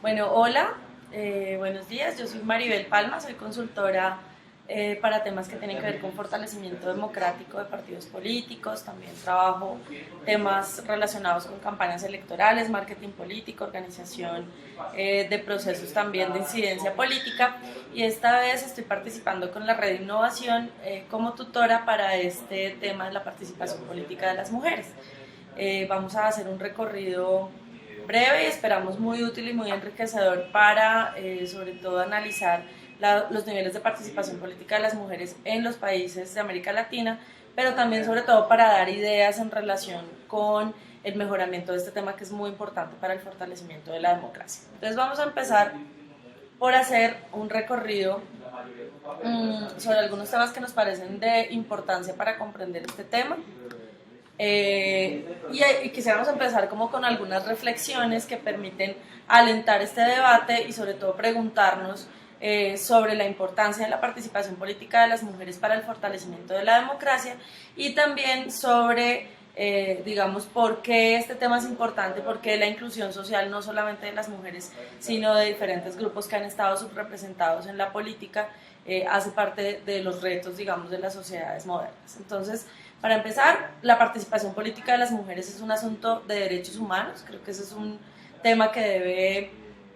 Bueno, hola, buenos días. Yo soy Maribel Palma, soy consultora para temas que tienen que ver con fortalecimiento democrático de partidos políticos. También trabajo temas relacionados con campañas electorales, marketing político, organización de procesos también de incidencia política. Y esta vez estoy participando con la Red de Innovación como tutora para este tema de la participación política de las mujeres. Vamos a hacer un recorrido breve y esperamos muy útil y muy enriquecedor para, sobre todo, analizar los niveles de participación política de las mujeres en los países de América Latina, pero también, sobre todo, para dar ideas en relación con el mejoramiento de este tema que es muy importante para el fortalecimiento de la democracia. Entonces vamos a empezar por hacer un recorrido sobre algunos temas que nos parecen de importancia para comprender este tema. Y quisiéramos empezar como con algunas reflexiones que permiten alentar este debate y sobre todo preguntarnos sobre la importancia de la participación política de las mujeres para el fortalecimiento de la democracia y también sobre, digamos, por qué este tema es importante, por qué la inclusión social no solamente de las mujeres, sino de diferentes grupos que han estado subrepresentados en la política, hace parte de los retos, digamos, de las sociedades modernas. Entonces, para empezar, la participación política de las mujeres es un asunto de derechos humanos. Creo que ese es un tema que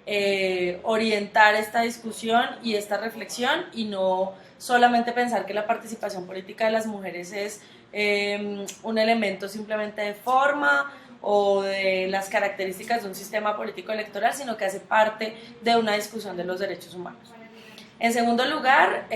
debe orientar esta discusión y esta reflexión, y no solamente pensar que la participación política de las mujeres es un elemento simplemente de forma o de las características de un sistema político electoral, sino que hace parte de una discusión de los derechos humanos. En segundo lugar,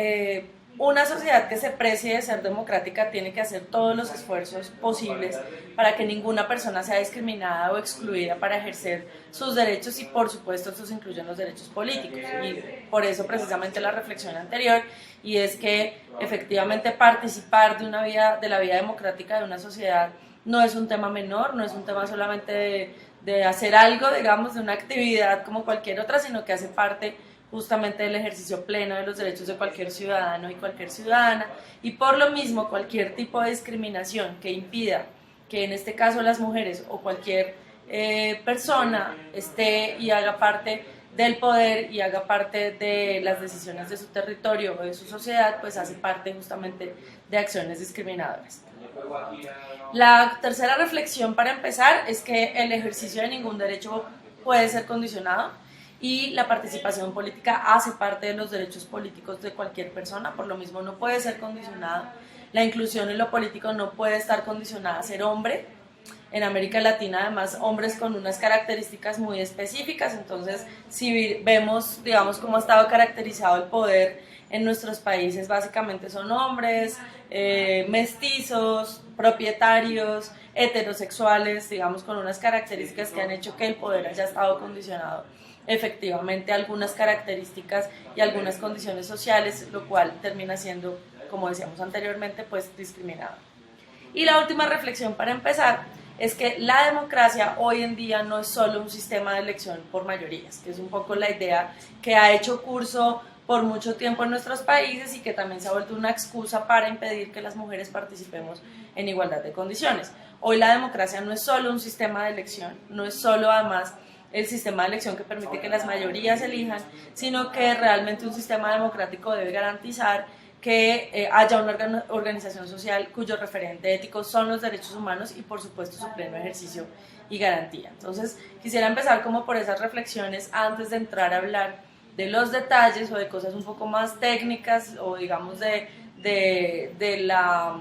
una sociedad que se precie de ser democrática tiene que hacer todos los esfuerzos posibles para que ninguna persona sea discriminada o excluida para ejercer sus derechos, y por supuesto estos incluyen los derechos políticos. Y por eso precisamente la reflexión anterior, y es que efectivamente participar de la vida democrática de una sociedad no es un tema menor, no es un tema solamente de hacer algo, digamos, de una actividad como cualquier otra, sino que hace parte justamente del ejercicio pleno de los derechos de cualquier ciudadano y cualquier ciudadana, y por lo mismo cualquier tipo de discriminación que impida que en este caso las mujeres o cualquier persona esté y haga parte del poder y haga parte de las decisiones de su territorio o de su sociedad, pues hace parte justamente de acciones discriminadoras. La tercera reflexión para empezar es que el ejercicio de ningún derecho puede ser condicionado, y la participación política hace parte de los derechos políticos de cualquier persona, por lo mismo no puede ser condicionada. La inclusión en lo político no puede estar condicionada a ser hombre. En América Latina, además, hombres con unas características muy específicas. Entonces, si vemos, digamos, cómo ha estado caracterizado el poder en nuestros países, básicamente son hombres, mestizos, propietarios, heterosexuales, digamos, con unas características que han hecho que el poder haya estado condicionado efectivamente algunas características y algunas condiciones sociales, lo cual termina siendo, como decíamos anteriormente, pues discriminado. Y la última reflexión para empezar es que la democracia hoy en día no es solo un sistema de elección por mayorías, que es un poco la idea que ha hecho curso por mucho tiempo en nuestros países y que también se ha vuelto una excusa para impedir que las mujeres participemos en igualdad de condiciones. Hoy la democracia no es solo un sistema de elección, no es solo además el sistema de elección que permite que las mayorías elijan, sino que realmente un sistema democrático debe garantizar que haya una organización social cuyo referente ético son los derechos humanos y por supuesto su pleno ejercicio y garantía. Entonces quisiera empezar como por esas reflexiones antes de entrar a hablar de los detalles o de cosas un poco más técnicas o digamos de la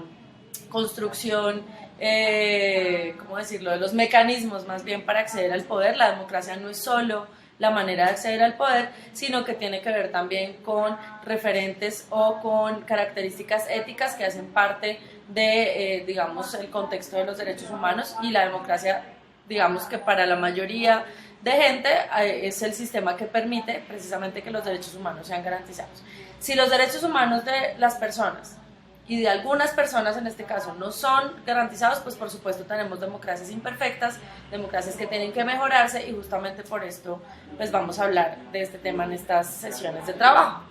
construcción, ¿cómo decirlo?, de los mecanismos más bien para acceder al poder. La democracia no es solo la manera de acceder al poder, sino que tiene que ver también con referentes o con características éticas que hacen parte de, digamos, el contexto de los derechos humanos, y la democracia, digamos que para la mayoría de gente, es el sistema que permite precisamente que los derechos humanos sean garantizados. Si los derechos humanos de las personas y de algunas personas en este caso no son garantizados, pues por supuesto tenemos democracias imperfectas, democracias que tienen que mejorarse, y justamente por esto pues vamos a hablar de este tema en estas sesiones de trabajo.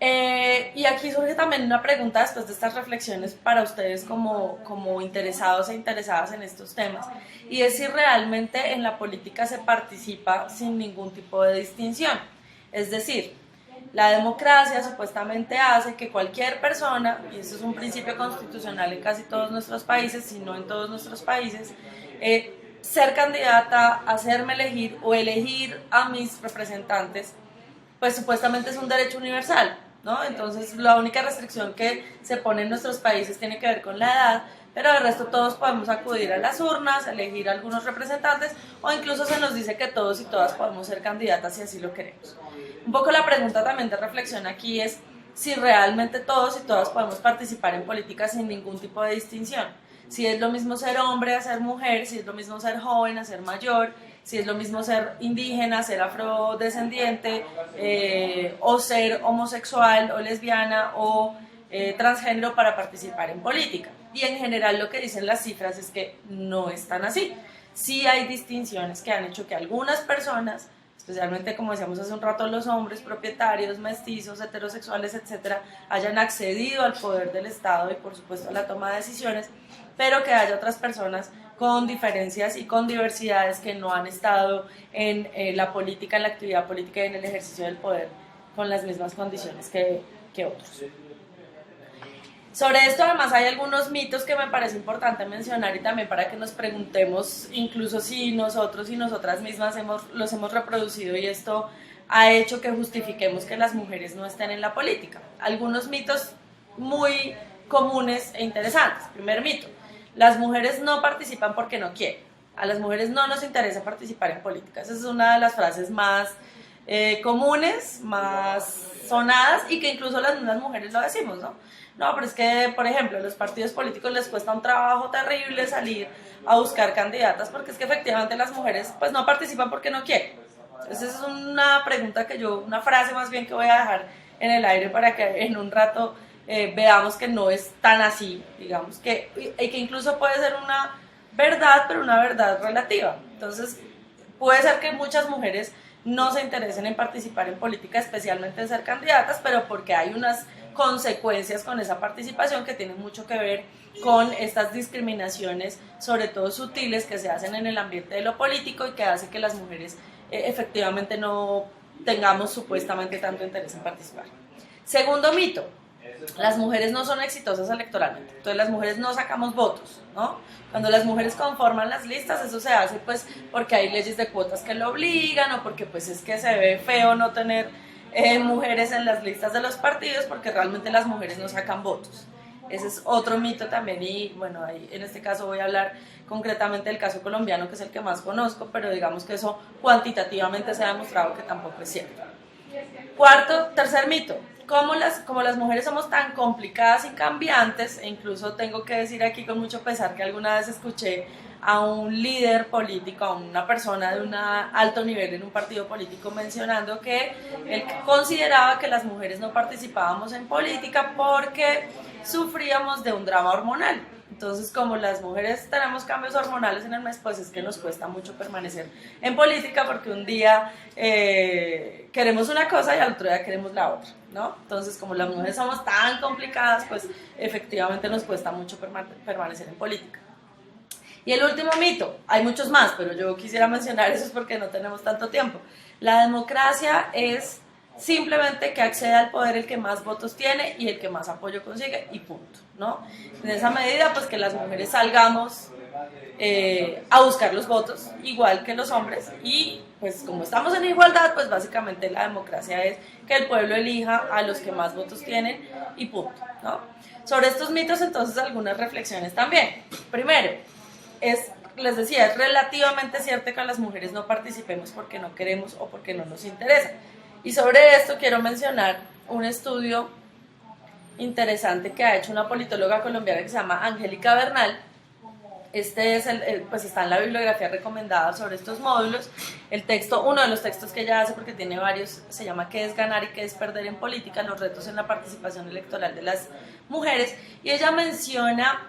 Y aquí surge también una pregunta después de estas reflexiones para ustedes como interesados e interesadas en estos temas, y es si realmente en la política se participa sin ningún tipo de distinción. Es decir, la democracia supuestamente hace que cualquier persona, y eso es un principio constitucional en casi todos nuestros países, si no en todos nuestros países, ser candidata, hacerme elegir o elegir a mis representantes, pues supuestamente es un derecho universal, ¿no? Entonces la única restricción que se pone en nuestros países tiene que ver con la edad, pero el resto todos podemos acudir a las urnas, elegir algunos representantes, o incluso se nos dice que todos y todas podemos ser candidatas si así lo queremos. Un poco la pregunta también de reflexión aquí es si realmente todos y todas podemos participar en política sin ningún tipo de distinción. Si es lo mismo ser hombre a ser mujer, si es lo mismo ser joven a ser mayor, si es lo mismo ser indígena, ser afrodescendiente, o ser homosexual o lesbiana o transgénero para participar en política. Y en general lo que dicen las cifras es que no es tan así. Sí hay distinciones que han hecho que algunas personas, especialmente como decíamos hace un rato, los hombres propietarios, mestizos, heterosexuales, etcétera, hayan accedido al poder del Estado y por supuesto a la toma de decisiones, pero que haya otras personas con diferencias y con diversidades que no han estado en la política, en la actividad política y en el ejercicio del poder con las mismas condiciones que otros. Sobre esto además hay algunos mitos que me parece importante mencionar y también para que nos preguntemos incluso si nosotros y nosotras mismas los hemos reproducido y esto ha hecho que justifiquemos que las mujeres no estén en la política. Algunos mitos muy comunes e interesantes. Primer mito: las mujeres no participan porque no quieren. A las mujeres no nos interesa participar en política. Esa es una de las frases más comunes, más sonadas y que incluso las mismas mujeres lo decimos, ¿no? No, pero es que, por ejemplo, a los partidos políticos les cuesta un trabajo terrible salir a buscar candidatas porque es que efectivamente las mujeres pues no participan porque no quieren. Entonces es una pregunta una frase más bien que voy a dejar en el aire para que en un rato veamos que no es tan así, digamos, que incluso puede ser una verdad, pero una verdad relativa. Entonces puede ser que muchas mujeres no se interesen en participar en política, especialmente en ser candidatas, pero porque hay unas consecuencias con esa participación que tienen mucho que ver con estas discriminaciones, sobre todo sutiles, que se hacen en el ambiente de lo político y que hace que las mujeres efectivamente no tengamos supuestamente tanto interés en participar. Segundo mito: las mujeres no son exitosas electoralmente, entonces las mujeres no sacamos votos, ¿no? Cuando las mujeres conforman las listas, eso se hace pues porque hay leyes de cuotas que lo obligan o porque pues es que se ve feo no tener mujeres en las listas de los partidos porque realmente las mujeres no sacan votos. Ese es otro mito también y bueno, ahí en este caso voy a hablar concretamente del caso colombiano, que es el que más conozco, pero digamos que eso cuantitativamente se ha demostrado que tampoco es cierto. Tercer mito: como las mujeres somos tan complicadas y cambiantes, e incluso tengo que decir aquí con mucho pesar que alguna vez escuché a un líder político, a una persona de un alto nivel en un partido político mencionando que él consideraba que las mujeres no participábamos en política porque sufríamos de un drama hormonal. Entonces, como las mujeres tenemos cambios hormonales en el mes, pues es que nos cuesta mucho permanecer en política porque un día queremos una cosa y al otro día queremos la otra, ¿no? Entonces, como las mujeres somos tan complicadas, pues efectivamente nos cuesta mucho permanecer en política. Y el último mito, hay muchos más, pero yo quisiera mencionar esos porque no tenemos tanto tiempo. La democracia es simplemente que accede al poder el que más votos tiene y el que más apoyo consigue y punto, ¿no? En esa medida, pues que las mujeres salgamos a buscar los votos igual que los hombres y pues como estamos en igualdad, pues básicamente la democracia es que el pueblo elija a los que más votos tienen y punto, ¿no? Sobre estos mitos entonces algunas reflexiones también. Primero, les decía, es relativamente cierto que las mujeres no participemos porque no queremos o porque no nos interesa. Y sobre esto quiero mencionar un estudio interesante que ha hecho una politóloga colombiana que se llama Angélica Bernal. Este es pues está en la bibliografía recomendada sobre estos módulos. El texto, uno de los textos que ella hace, porque tiene varios, se llama ¿Qué es ganar y qué es perder en política? Los retos en la participación electoral de las mujeres. Y ella menciona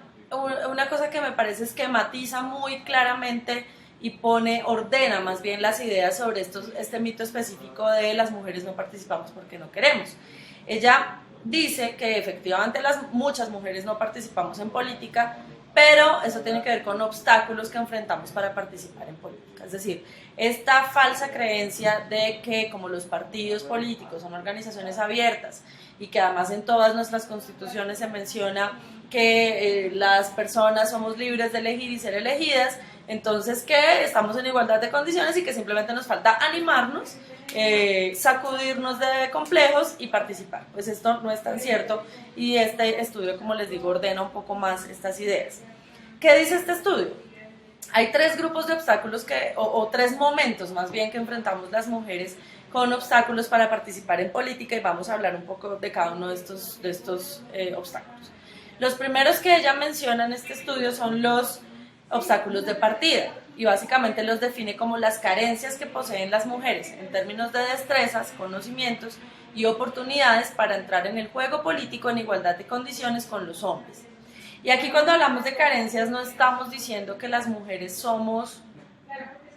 una cosa que me parece esquematiza muy claramente y ordena más bien las ideas sobre este mito específico de las mujeres no participamos porque no queremos. Ella dice que efectivamente muchas mujeres no participamos en política, pero eso tiene que ver con obstáculos que enfrentamos para participar en política. Es decir, esta falsa creencia de que como los partidos políticos son organizaciones abiertas y que además en todas nuestras constituciones se menciona que las personas somos libres de elegir y ser elegidas, entonces que estamos en igualdad de condiciones y que simplemente nos falta animarnos, sacudirnos de complejos y participar. Pues esto no es tan cierto y este estudio, como les digo, ordena un poco más estas ideas. ¿Qué dice este estudio? Hay tres grupos de obstáculos o tres momentos más bien que enfrentamos las mujeres con obstáculos para participar en política y vamos a hablar un poco de cada uno de estos obstáculos. Los primeros que ella menciona en este estudio son los obstáculos de partida y básicamente los define como las carencias que poseen las mujeres en términos de destrezas, conocimientos y oportunidades para entrar en el juego político en igualdad de condiciones con los hombres. Y aquí cuando hablamos de carencias no estamos diciendo que las mujeres somos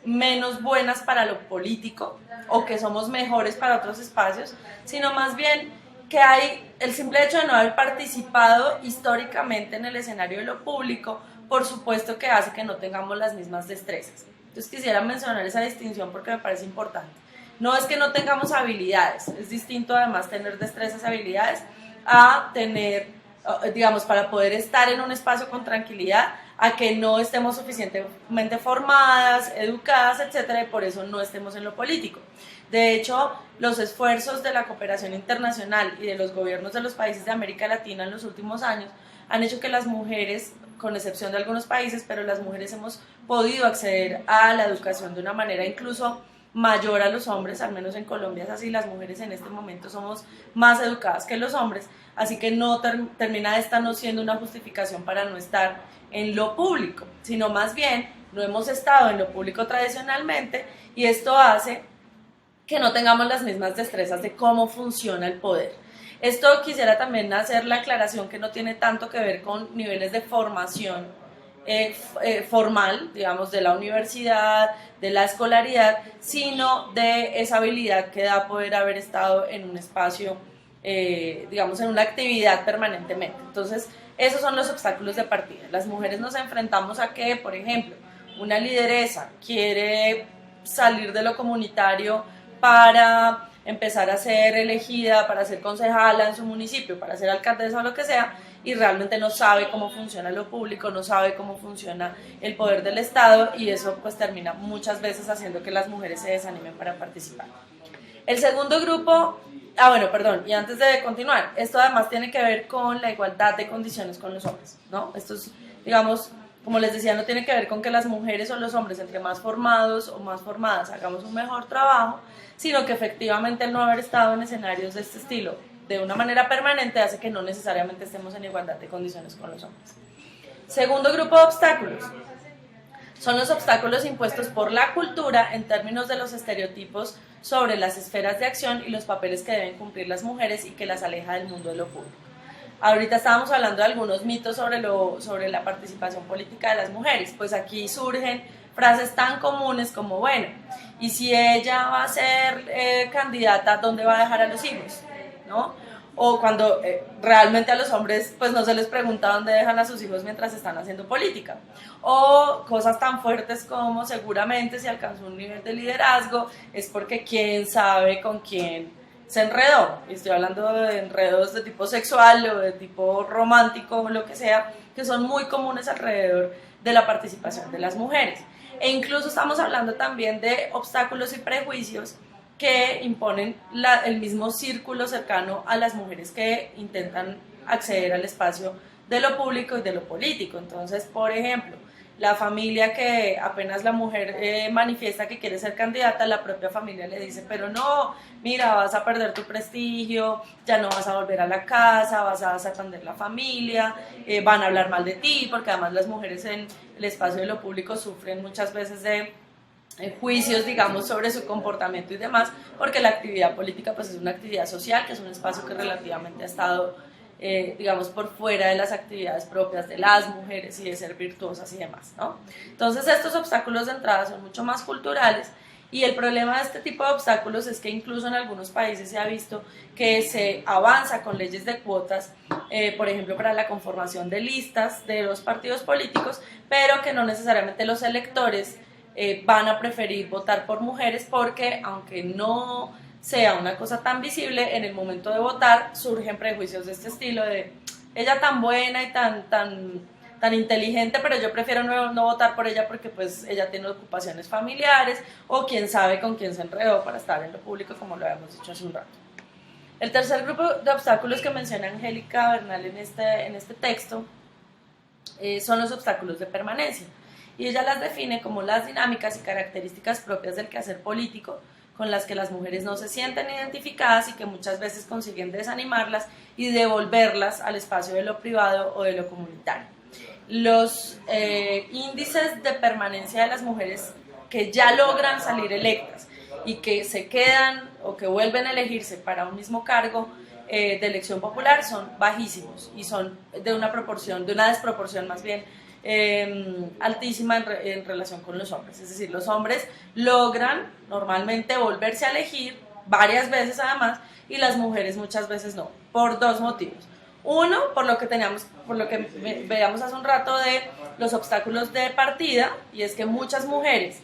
menos buenas para lo político o que somos mejores para otros espacios, sino más bien que hay el simple hecho de no haber participado históricamente en el escenario de lo público, por supuesto que hace que no tengamos las mismas destrezas. Entonces quisiera mencionar esa distinción porque me parece importante. No es que no tengamos habilidades, es distinto además tener destrezas y habilidades a tener, digamos, para poder estar en un espacio con tranquilidad, a que no estemos suficientemente formadas, educadas, etcétera, y por eso no estemos en lo político. De hecho, los esfuerzos de la cooperación internacional y de los gobiernos de los países de América Latina en los últimos años han hecho que las mujeres, con excepción de algunos países, pero las mujeres hemos podido acceder a la educación de una manera incluso mayor a los hombres, al menos en Colombia es así, las mujeres en este momento somos más educadas que los hombres, así que no termina esta no siendo una justificación para no estar en lo público, sino más bien no hemos estado en lo público tradicionalmente y esto hace que no tengamos las mismas destrezas de cómo funciona el poder. Esto quisiera también hacer la aclaración que no tiene tanto que ver con niveles de formación formal, digamos, de la universidad, de la escolaridad, sino de esa habilidad que da poder haber estado en un espacio, digamos, en una actividad permanentemente. Entonces, esos son los obstáculos de partida. Las mujeres nos enfrentamos a que, por ejemplo, una lideresa quiere salir de lo comunitario para empezar a ser elegida, para ser concejala en su municipio, para ser alcaldesa o lo que sea, y realmente no sabe cómo funciona lo público, no sabe cómo funciona el poder del Estado, y eso pues termina muchas veces haciendo que las mujeres se desanimen para participar. El segundo grupo, y antes de continuar, esto además tiene que ver con la igualdad de condiciones con los hombres, ¿no? Esto es, digamos, como les decía, no tiene que ver con que las mujeres o los hombres, entre más formados o más formadas, hagamos un mejor trabajo, sino que efectivamente el no haber estado en escenarios de este estilo de una manera permanente hace que no necesariamente estemos en igualdad de condiciones con los hombres. Segundo grupo de obstáculos son los obstáculos impuestos por la cultura en términos de los estereotipos sobre las esferas de acción y los papeles que deben cumplir las mujeres y que las aleja del mundo de lo público. Ahorita estábamos hablando de algunos mitos sobre la participación política de las mujeres, pues aquí surgen frases tan comunes como, bueno, y si ella va a ser candidata, ¿dónde va a dejar a los hijos? ¿No? O cuando realmente a los hombres pues no se les pregunta dónde dejan a sus hijos mientras están haciendo política. O cosas tan fuertes como seguramente si alcanzó un nivel de liderazgo es porque quién sabe con quién se enredó. Estoy hablando de enredos de tipo sexual o de tipo romántico o lo que sea, que son muy comunes alrededor de la participación de las mujeres. E incluso estamos hablando también de obstáculos y prejuicios que imponen el mismo círculo cercano a las mujeres que intentan acceder al espacio de lo público y de lo político. Entonces, por ejemplo, la familia que apenas la mujer manifiesta que quiere ser candidata, la propia familia le dice, pero no, mira, vas a perder tu prestigio, ya no vas a volver a la casa, vas a desatender la familia, van a hablar mal de ti, porque además las mujeres en el espacio de lo público sufren muchas veces de juicios, digamos, sobre su comportamiento y demás, porque la actividad política pues es una actividad social, que es un espacio que relativamente ha estado, digamos, por fuera de las actividades propias de las mujeres y de ser virtuosas y demás, ¿no? Entonces estos obstáculos de entrada son mucho más culturales Y el problema de este tipo de obstáculos es que incluso en algunos países se ha visto que se avanza con leyes de cuotas, por ejemplo, para la conformación de listas de los partidos políticos, pero que no necesariamente los electores van a preferir votar por mujeres porque, aunque no sea una cosa tan visible, en el momento de votar surgen prejuicios de este estilo de ella tan buena y tan inteligente, pero yo prefiero no votar por ella porque pues ella tiene ocupaciones familiares o quién sabe con quién se enredó para estar en lo público, como lo habíamos dicho hace un rato. El tercer grupo de obstáculos que menciona Angélica Bernal en este texto son los obstáculos de permanencia, y ella las define como las dinámicas y características propias del quehacer político con las que las mujeres no se sienten identificadas y que muchas veces consiguen desanimarlas y devolverlas al espacio de lo privado o de lo comunitario. Los índices de permanencia de las mujeres que ya logran salir electas y que se quedan o que vuelven a elegirse para un mismo cargo de elección popular son bajísimos y son de una desproporción más bien altísima en relación con los hombres. Es decir, los hombres logran normalmente volverse a elegir varias veces además, y las mujeres muchas veces no, por dos motivos. Uno, por lo que veíamos hace un rato de los obstáculos de partida, y es que muchas mujeres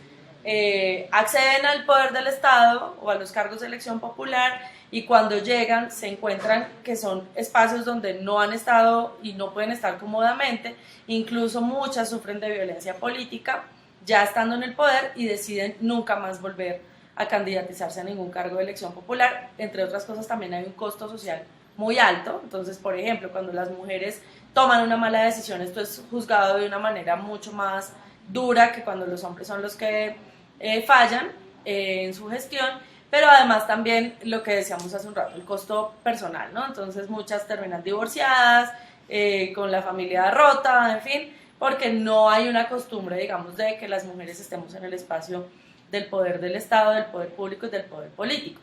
acceden al poder del Estado o a los cargos de elección popular, y cuando llegan se encuentran que son espacios donde no han estado y no pueden estar cómodamente. Incluso muchas sufren de violencia política ya estando en el poder y deciden nunca más volver a candidatizarse a ningún cargo de elección popular. Entre otras cosas, también hay un costo social muy alto. Entonces, por ejemplo, cuando las mujeres toman una mala decisión, esto es juzgado de una manera mucho más dura que cuando los hombres son los que fallan en su gestión, pero además también lo que decíamos hace un rato, el costo personal, ¿no? Entonces muchas terminan divorciadas, con la familia rota, en fin, porque no hay una costumbre, digamos, de que las mujeres estemos en el espacio del poder del Estado, del poder público y del poder político.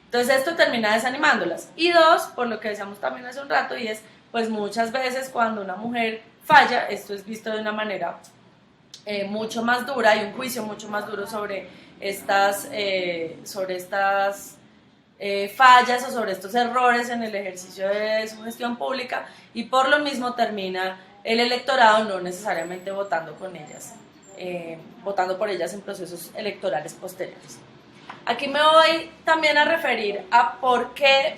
Entonces esto termina desanimándolas. Y dos, por lo que decíamos también hace un rato, y es, pues muchas veces cuando una mujer falla, esto es visto de una manera mucho más dura, hay un juicio mucho más duro sobre estas fallas o sobre estos errores en el ejercicio de su gestión pública, y por lo mismo termina el electorado no necesariamente votando por ellas en procesos electorales posteriores. Aquí me voy también a referir a por qué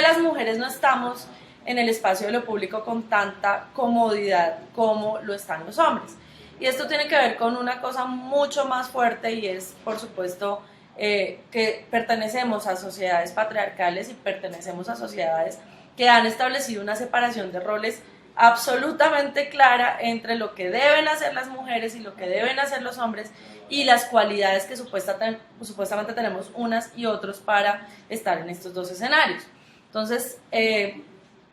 las mujeres no estamos en el espacio de lo público con tanta comodidad como lo están los hombres. Y esto tiene que ver con una cosa mucho más fuerte, y es, por supuesto, que pertenecemos a sociedades patriarcales y pertenecemos a sociedades que han establecido una separación de roles absolutamente clara entre lo que deben hacer las mujeres y lo que deben hacer los hombres, y las cualidades que supuestamente tenemos unas y otros para estar en estos dos escenarios. Entonces,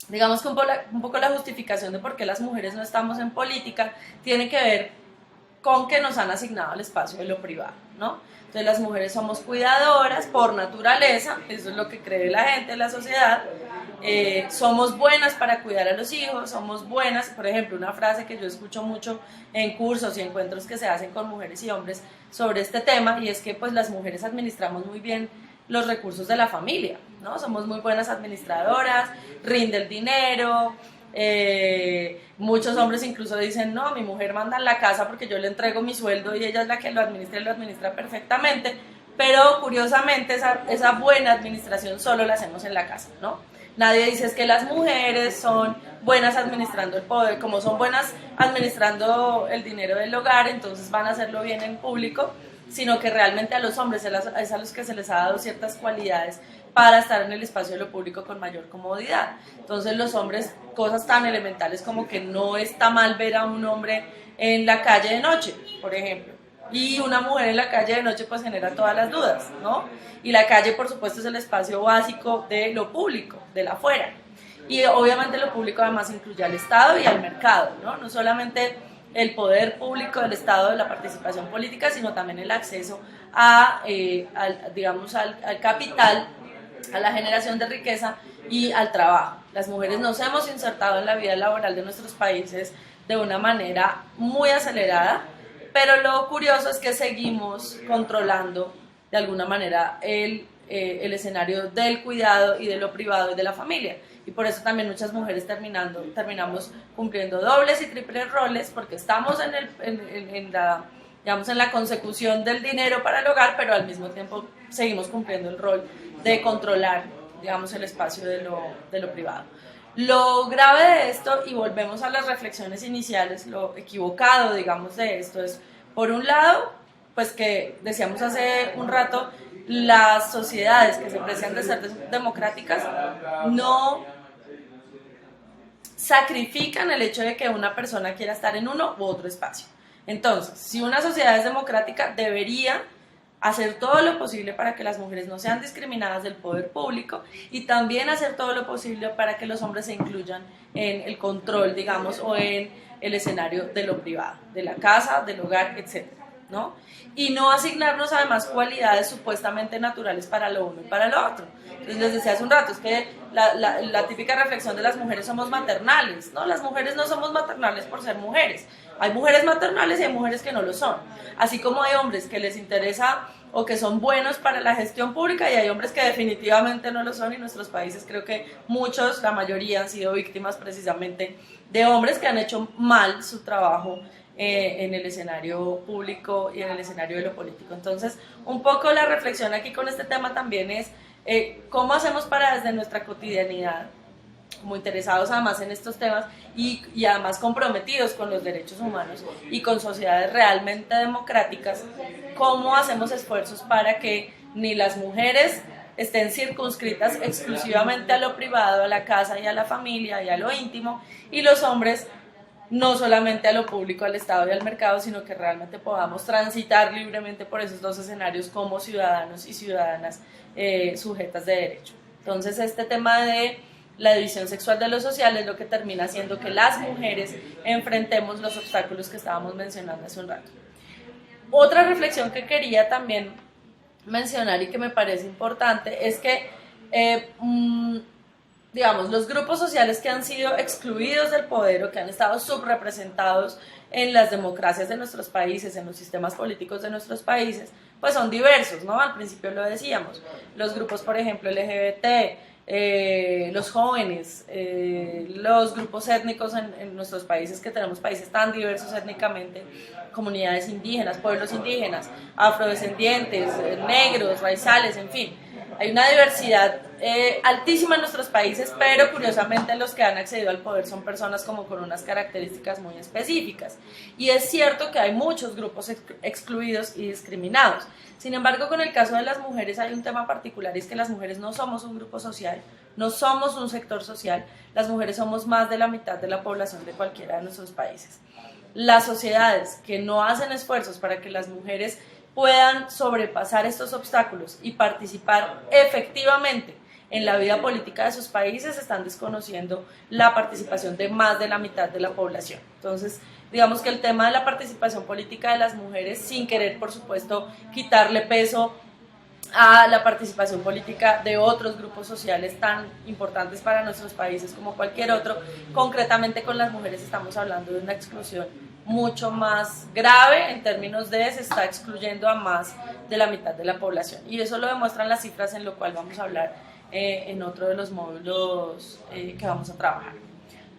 digamos que un poco la justificación de por qué las mujeres no estamos en política tiene que ver con que nos han asignado el espacio de lo privado, ¿no? Entonces las mujeres somos cuidadoras por naturaleza, eso es lo que cree la gente, la sociedad. Somos buenas para cuidar a los hijos, somos buenas, por ejemplo, una frase que yo escucho mucho en cursos y encuentros que se hacen con mujeres y hombres sobre este tema, y es que pues las mujeres administramos muy bien los recursos de la familia, ¿no? Somos muy buenas administradoras, rinde el dinero. Muchos hombres incluso dicen, no, mi mujer manda en la casa porque yo le entrego mi sueldo y ella es la que lo administra y lo administra perfectamente, pero curiosamente esa buena administración solo la hacemos en la casa, ¿no? Nadie dice es que las mujeres son buenas administrando el poder, como son buenas administrando el dinero del hogar, entonces van a hacerlo bien en público, sino que realmente a los hombres es a los que se les ha dado ciertas cualidades para estar en el espacio de lo público con mayor comodidad. Entonces los hombres, cosas tan elementales como que no está mal ver a un hombre en la calle de noche, por ejemplo, y una mujer en la calle de noche pues genera todas las dudas, ¿no? Y la calle, por supuesto, es el espacio básico de lo público, de la afuera. Y obviamente lo público además incluye al Estado y al mercado, ¿no? No solamente el poder público del Estado, de la participación política, sino también el acceso al capital, a la generación de riqueza y al trabajo. Las mujeres nos hemos insertado en la vida laboral de nuestros países de una manera muy acelerada, pero lo curioso es que seguimos controlando de alguna manera el escenario del cuidado y de lo privado y de la familia. Y por eso también muchas mujeres terminamos cumpliendo dobles y triples roles, porque estamos digamos, en la consecución del dinero para el hogar, pero al mismo tiempo seguimos cumpliendo el rol de controlar, digamos, el espacio de lo privado. Lo grave de esto, y volvemos a las reflexiones iniciales, lo equivocado, digamos, de esto es, por un lado, pues que decíamos hace un rato, las sociedades que se precian de ser democráticas no sacrifican el hecho de que una persona quiera estar en uno u otro espacio. Entonces, si una sociedad es democrática, debería hacer todo lo posible para que las mujeres no sean discriminadas del poder público y también hacer todo lo posible para que los hombres se incluyan en el control, digamos, o en el escenario de lo privado, de la casa, del hogar, etcétera, ¿no? Y no asignarnos además cualidades supuestamente naturales para lo uno y para lo otro. Entonces les decía hace un rato, es que la típica reflexión de las mujeres somos maternales, ¿no? Las mujeres no somos maternales por ser mujeres. Hay mujeres maternales y hay mujeres que no lo son. Así como hay hombres que les interesa o que son buenos para la gestión pública y hay hombres que definitivamente no lo son, y en nuestros países creo que muchos, la mayoría, han sido víctimas precisamente de hombres que han hecho mal su trabajo en el escenario público y en el escenario de lo político. Entonces, un poco la reflexión aquí con este tema también es cómo hacemos para desde nuestra cotidianidad, como interesados además en estos temas y además comprometidos con los derechos humanos y con sociedades realmente democráticas, cómo hacemos esfuerzos para que ni las mujeres estén circunscritas exclusivamente a lo privado, a la casa y a la familia y a lo íntimo, y los hombres no solamente a lo público, al Estado y al mercado, sino que realmente podamos transitar libremente por esos dos escenarios como ciudadanos y ciudadanas sujetas de derecho. Entonces, este tema de la división sexual de lo social es lo que termina haciendo que las mujeres enfrentemos los obstáculos que estábamos mencionando hace un rato. Otra reflexión que quería también mencionar y que me parece importante es que digamos, los grupos sociales que han sido excluidos del poder o que han estado subrepresentados en las democracias de nuestros países, en los sistemas políticos de nuestros países, pues son diversos, ¿no? Al principio lo decíamos, los grupos, por ejemplo, LGBT, los jóvenes, los grupos étnicos en nuestros países, que tenemos países tan diversos étnicamente, comunidades indígenas, pueblos indígenas, afrodescendientes, negros, raizales, en fin. Hay una diversidad altísima en nuestros países, pero curiosamente los que han accedido al poder son personas como con unas características muy específicas. Y es cierto que hay muchos grupos excluidos y discriminados. Sin embargo, con el caso de las mujeres hay un tema particular, y es que las mujeres no somos un grupo social, no somos un sector social, las mujeres somos más de la mitad de la población de cualquiera de nuestros países. Las sociedades que no hacen esfuerzos para que las mujeres puedan sobrepasar estos obstáculos y participar efectivamente en la vida política de sus países están desconociendo la participación de más de la mitad de la población. Entonces, digamos que el tema de la participación política de las mujeres, sin querer, por supuesto, quitarle peso a la participación política de otros grupos sociales tan importantes para nuestros países como cualquier otro, concretamente con las mujeres estamos hablando de una exclusión mucho más grave en términos de se está excluyendo a más de la mitad de la población, y eso lo demuestran las cifras, en lo cual vamos a hablar en otro de los módulos que vamos a trabajar.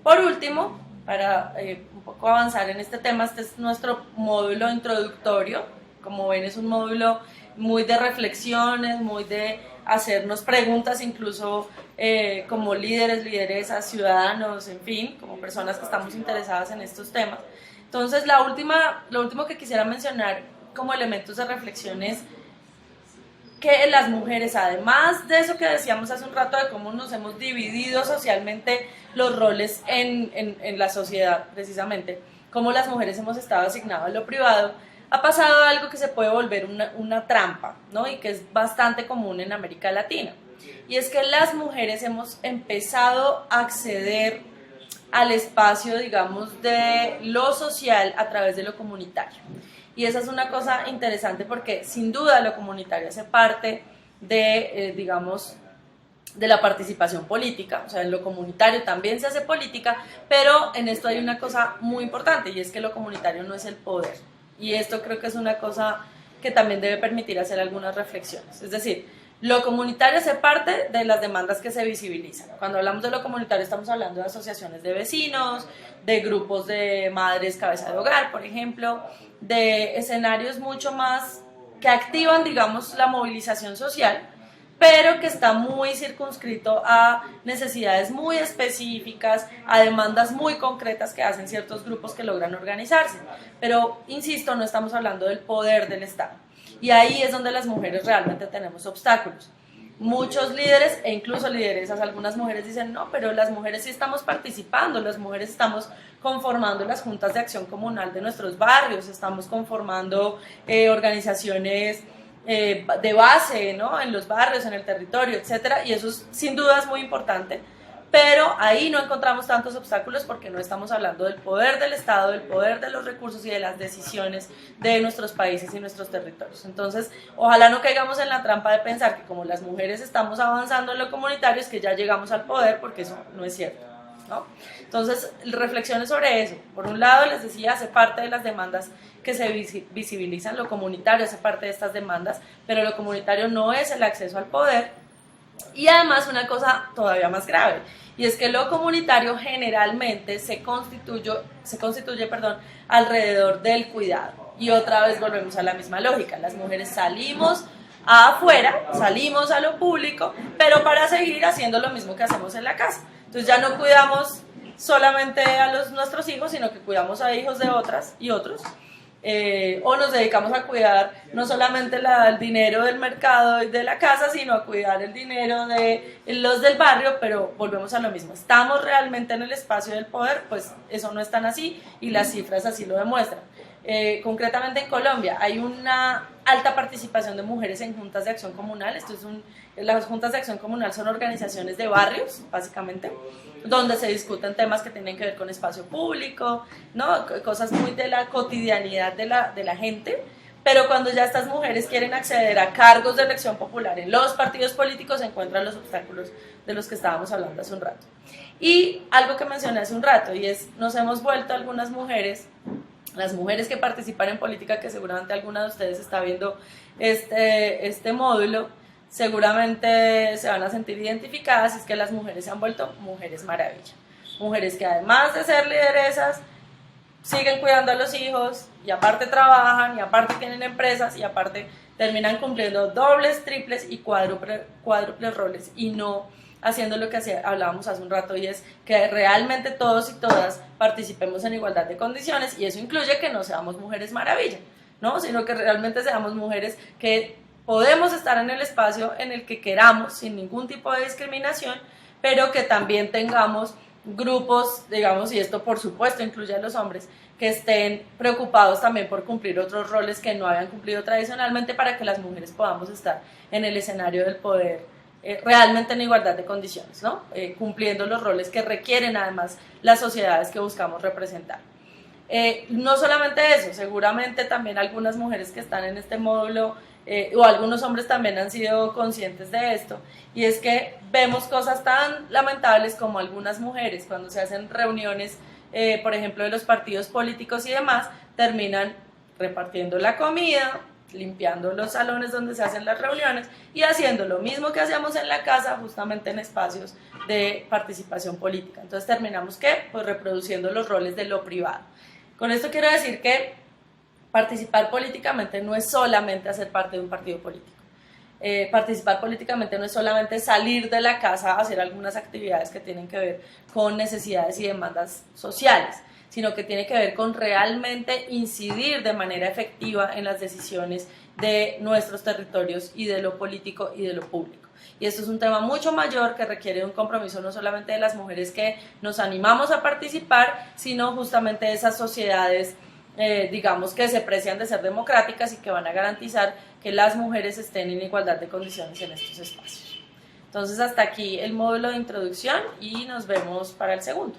Por último, para un poco avanzar en este tema, este es nuestro módulo introductorio. Como ven, es un módulo muy de reflexiones, muy de hacernos preguntas, incluso como líderes, lideresas, ciudadanos, en fin, como personas que estamos interesadas en estos temas. Entonces, lo último que quisiera mencionar como elementos de reflexión es que las mujeres, además de eso que decíamos hace un rato de cómo nos hemos dividido socialmente los roles en la sociedad, precisamente, cómo las mujeres hemos estado asignadas a lo privado, ha pasado algo que se puede volver una trampa, ¿no? Y que es bastante común en América Latina. Y es que las mujeres hemos empezado a acceder al espacio, digamos, de lo social a través de lo comunitario. Y esa es una cosa interesante porque sin duda lo comunitario hace parte de, digamos, de la participación política. O sea, en lo comunitario también se hace política, pero en esto hay una cosa muy importante, y es que lo comunitario no es el poder. Y esto creo que es una cosa que también debe permitir hacer algunas reflexiones. Es decir, lo comunitario hace parte de las demandas que se visibilizan. Cuando hablamos de lo comunitario estamos hablando de asociaciones de vecinos, de grupos de madres cabeza de hogar, por ejemplo, de escenarios mucho más que activan, digamos, la movilización social, pero que está muy circunscrito a necesidades muy específicas, a demandas muy concretas que hacen ciertos grupos que logran organizarse. Pero, insisto, no estamos hablando del poder del Estado. Y ahí es donde las mujeres realmente tenemos obstáculos. Muchos líderes e incluso lideresas, algunas mujeres dicen, no, pero las mujeres sí estamos participando, las mujeres estamos conformando las juntas de acción comunal de nuestros barrios, estamos conformando organizaciones de base, ¿no? En los barrios, en el territorio, etcétera, y eso es, sin duda es muy importante, pero ahí no encontramos tantos obstáculos porque no estamos hablando del poder del Estado, del poder de los recursos y de las decisiones de nuestros países y nuestros territorios. Entonces, ojalá no caigamos en la trampa de pensar que como las mujeres estamos avanzando en lo comunitario es que ya llegamos al poder, porque eso no es cierto, ¿no? Entonces, reflexiones sobre eso. Por un lado, les decía, hace parte de las demandas que se visibilizan, lo comunitario hace parte de estas demandas, pero lo comunitario no es el acceso al poder. Y además una cosa todavía más grave, y es que lo comunitario generalmente se constituye alrededor del cuidado. Y otra vez volvemos a la misma lógica, las mujeres salimos afuera, salimos a lo público, pero para seguir haciendo lo mismo que hacemos en la casa. Entonces ya no cuidamos solamente a nuestros hijos, sino que cuidamos a hijos de otras y otros. O nos dedicamos a cuidar no solamente el dinero del mercado y de la casa, sino a cuidar el dinero de los del barrio, pero volvemos a lo mismo. ¿Estamos realmente en el espacio del poder? Pues eso no es tan así y las cifras así lo demuestran. Concretamente en Colombia hay una alta participación de mujeres en juntas de acción comunal. Las juntas de acción comunal son organizaciones de barrios, básicamente, donde se discuten temas que tienen que ver con espacio público, ¿no? Cosas muy de la cotidianidad de la gente, pero cuando ya estas mujeres quieren acceder a cargos de elección popular en los partidos políticos, se encuentran los obstáculos de los que estábamos hablando hace un rato. Y algo que mencioné hace un rato, y es, nos hemos vuelto algunas mujeres, las mujeres que participan en política, que seguramente alguna de ustedes está viendo este módulo, seguramente se van a sentir identificadas, es que las mujeres se han vuelto mujeres maravilla. Mujeres que además de ser lideresas, siguen cuidando a los hijos, y aparte trabajan, y aparte tienen empresas, y aparte terminan cumpliendo dobles, triples y cuádruples roles, y no haciendo lo que hablábamos hace un rato, y es que realmente todos y todas participemos en igualdad de condiciones, y eso incluye que no seamos mujeres maravilla, ¿no? Sino que realmente seamos mujeres que podemos estar en el espacio en el que queramos, sin ningún tipo de discriminación, pero que también tengamos grupos, digamos, y esto por supuesto incluye a los hombres, que estén preocupados también por cumplir otros roles que no habían cumplido tradicionalmente, para que las mujeres podamos estar en el escenario del poder realmente en igualdad de condiciones, ¿no? Cumpliendo los roles que requieren además las sociedades que buscamos representar. No solamente eso, seguramente también algunas mujeres que están en este módulo o algunos hombres también han sido conscientes de esto, y es que vemos cosas tan lamentables como algunas mujeres cuando se hacen reuniones, por ejemplo de los partidos políticos y demás, terminan repartiendo la comida, limpiando los salones donde se hacen las reuniones y haciendo lo mismo que hacíamos en la casa, justamente en espacios de participación política. Entonces terminamos ¿qué? Pues reproduciendo los roles de lo privado. Con esto quiero decir que participar políticamente no es solamente hacer parte de un partido político. Participar políticamente no es solamente salir de la casa a hacer algunas actividades que tienen que ver con necesidades y demandas sociales, sino que tiene que ver con realmente incidir de manera efectiva en las decisiones de nuestros territorios y de lo político y de lo público. Y esto es un tema mucho mayor que requiere un compromiso no solamente de las mujeres que nos animamos a participar, sino justamente de esas sociedades, digamos, que se precian de ser democráticas y que van a garantizar que las mujeres estén en igualdad de condiciones en estos espacios. Entonces, hasta aquí el módulo de introducción y nos vemos para el segundo.